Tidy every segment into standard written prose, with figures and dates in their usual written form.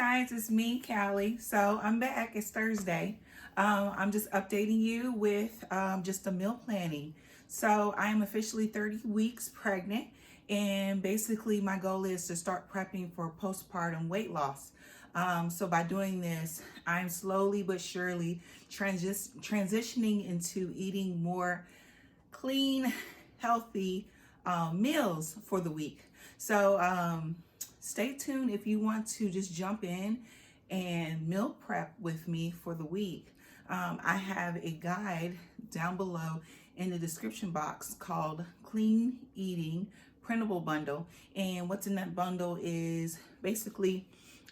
guys, it's me, Callie. So I'm back. It's Thursday. I'm just updating you with just a meal planning. So I am officially 30 weeks pregnant, and basically my goal is to start prepping for postpartum weight loss. So by doing this, I'm slowly but surely transitioning into eating more clean, healthy meals for the week. So stay tuned if you want to just jump in and meal prep with me for the week. I have a guide down below in the description box called Clean Eating Printable Bundle. And what's in that bundle is basically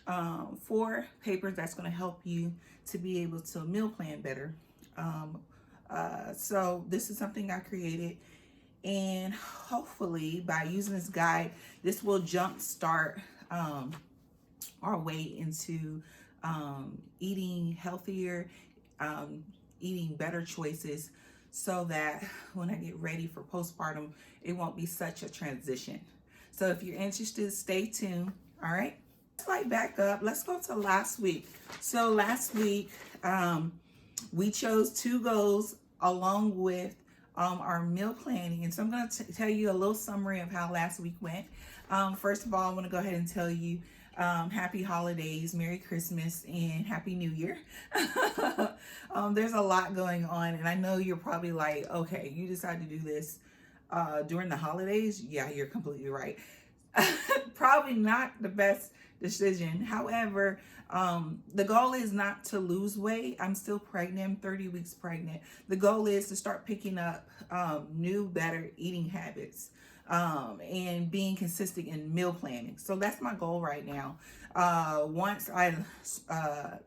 4 papers that's going to help you to be able to meal plan better. So this is something I created, and hopefully by using this guide, this will jumpstart our way into eating healthier, eating better choices, so that when I get ready for postpartum, it won't be such a transition. So if you're interested, stay tuned. All right, let's slide back up. Let's go to last week. So last week, we chose 2 goals along with our meal planning. And so I'm going to tell you a little summary of how last week went. First of all, I want to go ahead and tell you happy holidays, Merry Christmas, and Happy New Year. There's a lot going on, and I know you're probably like, okay, you decided to do this during the holidays? Yeah, you're completely right. Probably not the best decision. However, the goal is not to lose weight. I'm still pregnant. I'm 30 weeks pregnant. The goal is to start picking up new, better eating habits and being consistent in meal planning. So that's my goal right now. Once I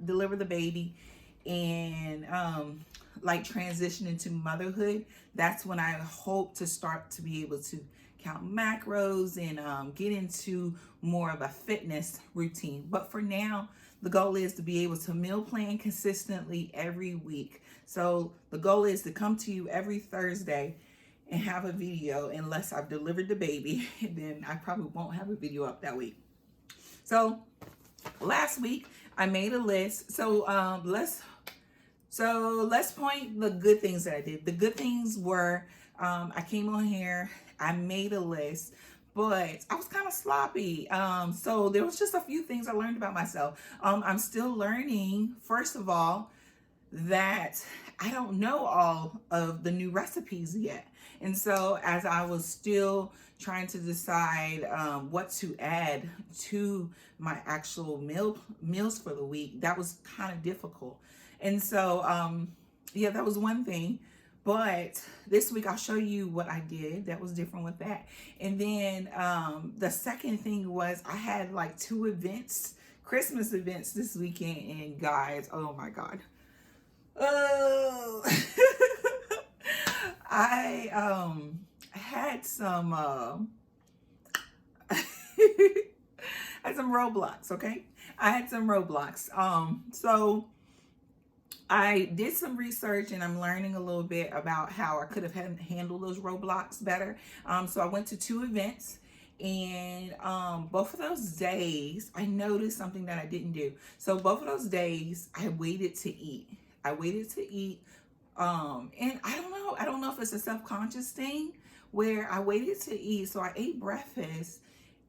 deliver the baby and like transition into motherhood, that's when I hope to start to be able to count macros and get into more of a fitness routine. But for now, the goal is to be able to meal plan consistently every week. So the goal is to come to you every Thursday and have a video, unless I've delivered the baby, then I probably won't have a video up that week. So last week I made a list. So let's point the good things that I did. The good things were I came on here, I made a list, but I was kind of sloppy. So there was just a few things I learned about myself. I'm still learning, first of all, that I don't know all of the new recipes yet. And so as I was still trying to decide what to add to my actual meals for the week, that was kind of difficult. And so, yeah, that was one thing. But this week I'll show you what I did that was different with that. And then the second thing was I had like 2 events, Christmas events this weekend, and guys, oh my God. Oh, I had some had some roadblocks, okay? I had some roadblocks. So I did some research, and I'm learning a little bit about how I could have handled those roadblocks better. So I went to 2 events, and both of those days I noticed something that I didn't do. So both of those days I waited to eat. And I don't know if it's a self-conscious thing where I waited to eat. So I ate breakfast,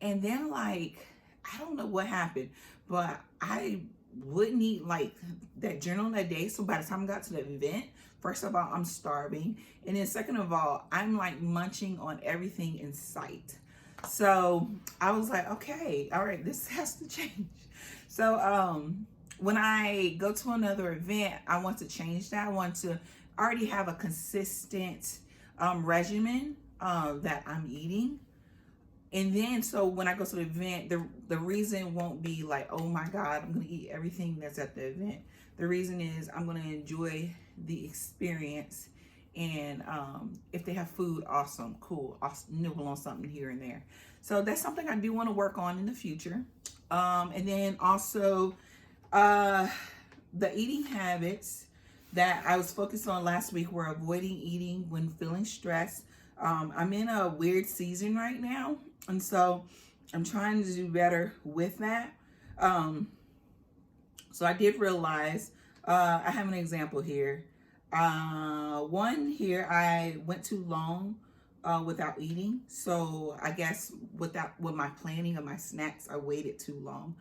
and then like, I don't know what happened, but I wouldn't eat like that journal that day. So by the time I got to the event, first of all, I'm starving. And then second of all, I'm like munching on everything in sight. So I was like, okay, all right, this has to change. So when I go to another event, I want to change that. I want to already have a consistent regimen that I'm eating. And then, so when I go to the event, the reason won't be like, oh my God, I'm going to eat everything that's at the event. The reason is I'm going to enjoy the experience. And if they have food, awesome, cool. I'll nibble on something here and there. So that's something I do want to work on in the future. And then also the eating habits that I was focused on last week were avoiding eating when feeling stressed. I'm in a weird season right now, and so I'm trying to do better with that. So I did realize, I have an example here. One here, I went too long without eating. So I guess with my planning of my snacks, I waited too long.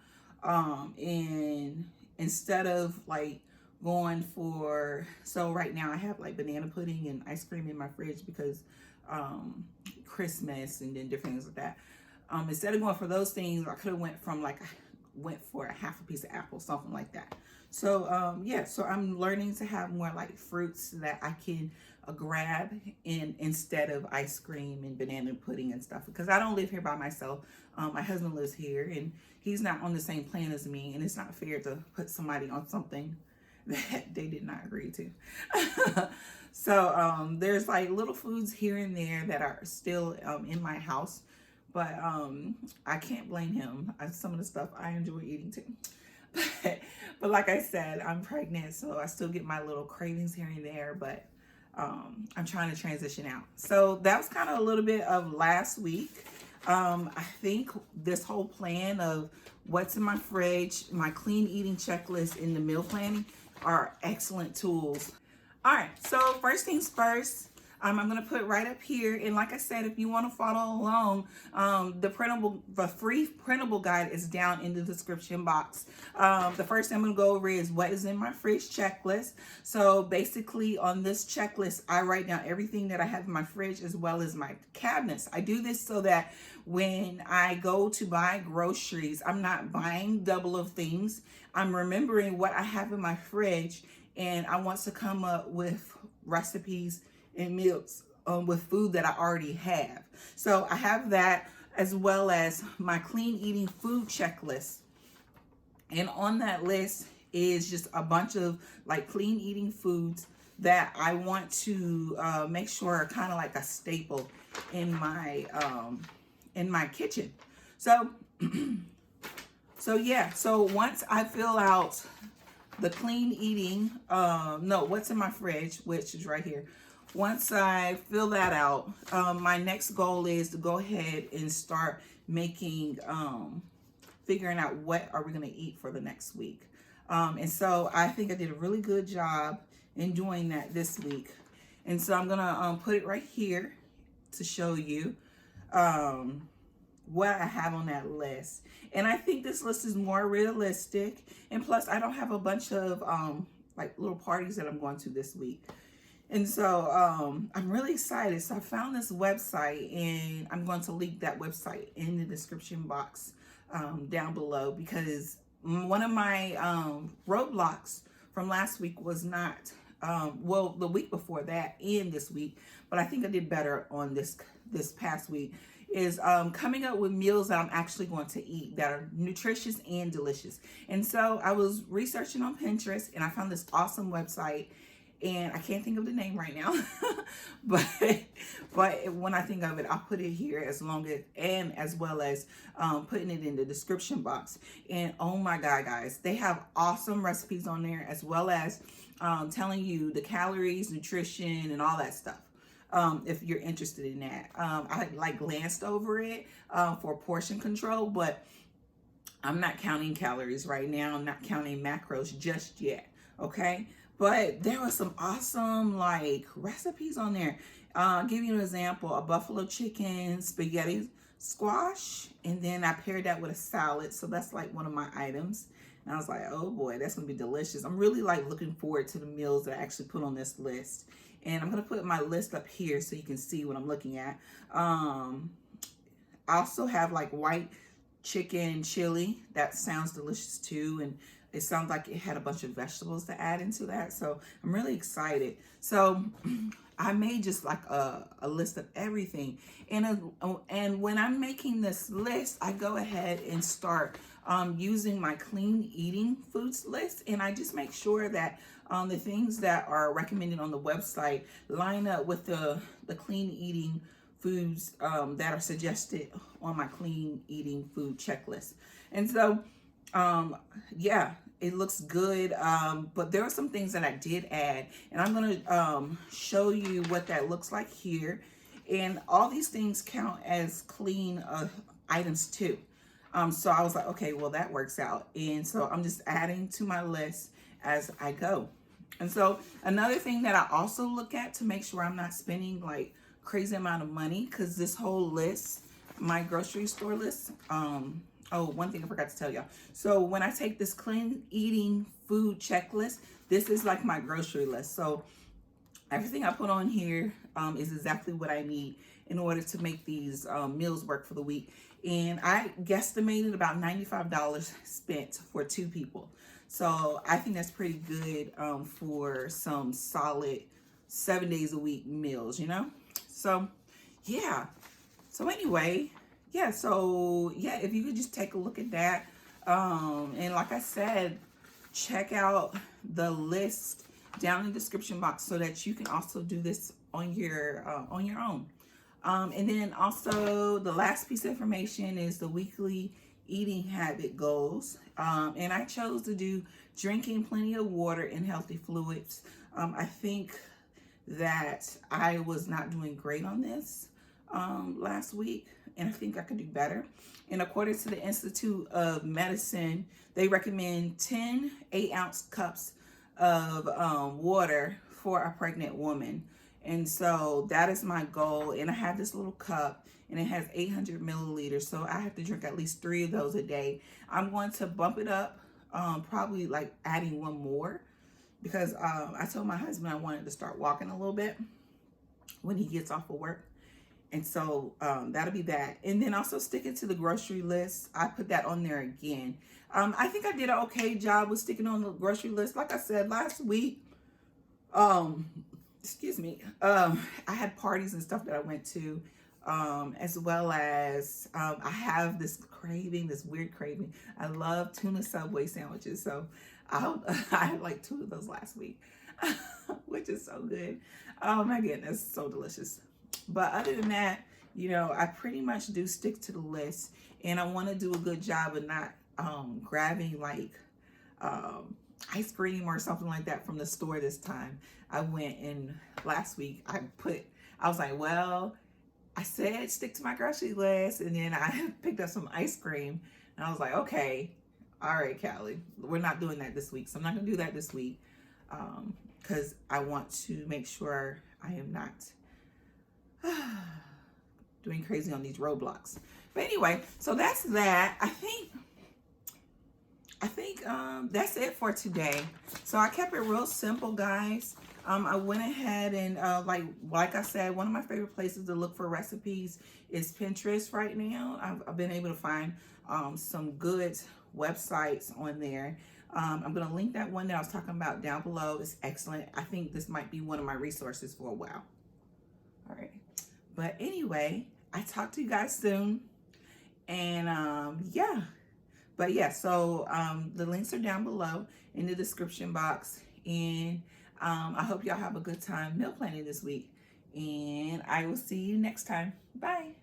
And instead of like going for, so right now I have like banana pudding and ice cream in my fridge because Christmas and then different things like that. Instead of going for those things, I could have went for a half a piece of apple, something like that. So yeah, so I'm learning to have more like fruits that I can grab instead of ice cream and banana pudding and stuff, because I don't live here by myself. My husband lives here and he's not on the same plan as me, and it's not fair to put somebody on something that they did not agree to. So there's like little foods here and there that are still in my house, but I can't blame him. Some of the stuff I enjoy eating too. But like I said, I'm pregnant, so I still get my little cravings here and there, but I'm trying to transition out. So that was kind of a little bit of last week. I think this whole plan of what's in my fridge, my clean eating checklist, and the meal planning are excellent tools. All right, so first things first, I'm going to put right up here. And like I said, if you want to follow along, the free printable guide is down in the description box. The first thing I'm going to go over is what is in my fridge checklist. So basically on this checklist, I write down everything that I have in my fridge as well as my cabinets. I do this so that when I go to buy groceries, I'm not buying double of things. I'm remembering what I have in my fridge, and I want to come up with recipes and meals with food that I already have. So I have that as well as my clean eating food checklist. And on that list is just a bunch of like clean eating foods that I want to make sure are kind of like a staple in my kitchen. So so yeah, so once I fill out the clean eating, what's in my fridge, which is right here. Once I fill that out, my next goal is to go ahead and start making, figuring out what are we going to eat for the next week. And so I think I did a really good job in doing that this week. And so I'm going to put it right here to show you what I have on that list. And I think this list is more realistic. And plus, I don't have a bunch of like little parties that I'm going to this week. And so I'm really excited. So I found this website, and I'm going to link that website in the description box down below, because one of my roadblocks from last week was not, well, the week before that and this week, but I think I did better on this past week, is coming up with meals that I'm actually going to eat that are nutritious and delicious. And so I was researching on Pinterest, and I found this awesome website. And I can't think of the name right now, but when I think of it, I'll put it here as well as putting it in the description box. And oh my God, guys, they have awesome recipes on there, as well as telling you the calories, nutrition, and all that stuff. If you're interested in that, I like glanced over it for portion control, but I'm not counting calories right now. I'm not counting macros just yet. Okay. But there was some awesome like recipes on there. I'll give you an example: a buffalo chicken spaghetti squash, and then I paired that with a salad. So that's like one of my items. And I was like, oh boy, that's gonna be delicious. I'm really like looking forward to the meals that I actually put on this list. And I'm gonna put my list up here so you can see what I'm looking at. I also have like white chicken chili. That sounds delicious too. And it sounds like it had a bunch of vegetables to add into that. So I'm really excited. So I made just like a list of everything. And when I'm making this list, I go ahead and start using my clean eating foods list. And I just make sure that the things that are recommended on the website line up with the clean eating foods that are suggested on my clean eating food checklist. And so yeah, it looks good. But there are some things that I did add, and I'm going to show you what that looks like here. And all these things count as clean items too. So I was like, okay, well, that works out. And so I'm just adding to my list as I go. And so another thing that I also look at to make sure I'm not spending like crazy amount of money, because this whole list, my grocery store list, oh, one thing I forgot to tell y'all. So when I take this clean eating food checklist, this is like my grocery list. So everything I put on here is exactly what I need in order to make these meals work for the week. And I guesstimated about $95 spent for 2 people. So I think that's pretty good for some solid 7 days a week meals, you know? So yeah. So anyway, yeah, so yeah, if you could just take a look at that. And like I said, check out the list down in the description box so that you can also do this on your own. And then also the last piece of information is the weekly eating habit goals. And I chose to do drinking plenty of water and healthy fluids. I think that I was not doing great on this last week, and I think I could do better. And according to the Institute of Medicine, they recommend 10 8-ounce cups of water for a pregnant woman. And so that is my goal. And I have this little cup and it has 800 milliliters. So I have to drink at least 3 of those a day. I'm going to bump it up, probably like adding 1 more, because I told my husband I wanted to start walking a little bit when he gets off of work. And so that'll be that. And then also sticking to the grocery list. I put that on there again. I think I did an okay job with sticking on the grocery list. Like I said last week, excuse me, I had parties and stuff that I went to, as well as I have this craving, this weird craving. I love tuna Subway sandwiches. So I had like 2 of those last week, which is so good. Oh my goodness, so delicious. But other than that, you know, I pretty much do stick to the list, and I want to do a good job of not grabbing like ice cream or something like that from the store this time. I went and last week I was like, well, I said stick to my grocery list, and then I picked up some ice cream, and I was like, okay, all right, Callie, we're not doing that this week. So I'm not gonna do that this week, because I want to make sure I am not doing crazy on these roadblocks. But anyway, so that's that. I think that's it for today. So I kept it real simple, guys. I went ahead and like I said, one of my favorite places to look for recipes is Pinterest right now. I've been able to find some good websites on there. I'm going to link that one that I was talking about down below. It's excellent. I think this might be one of my resources for a while. All right. But anyway, I talk to you guys soon. And yeah. But yeah, so the links are down below in the description box. And I hope y'all have a good time meal planning this week. And I will see you next time. Bye.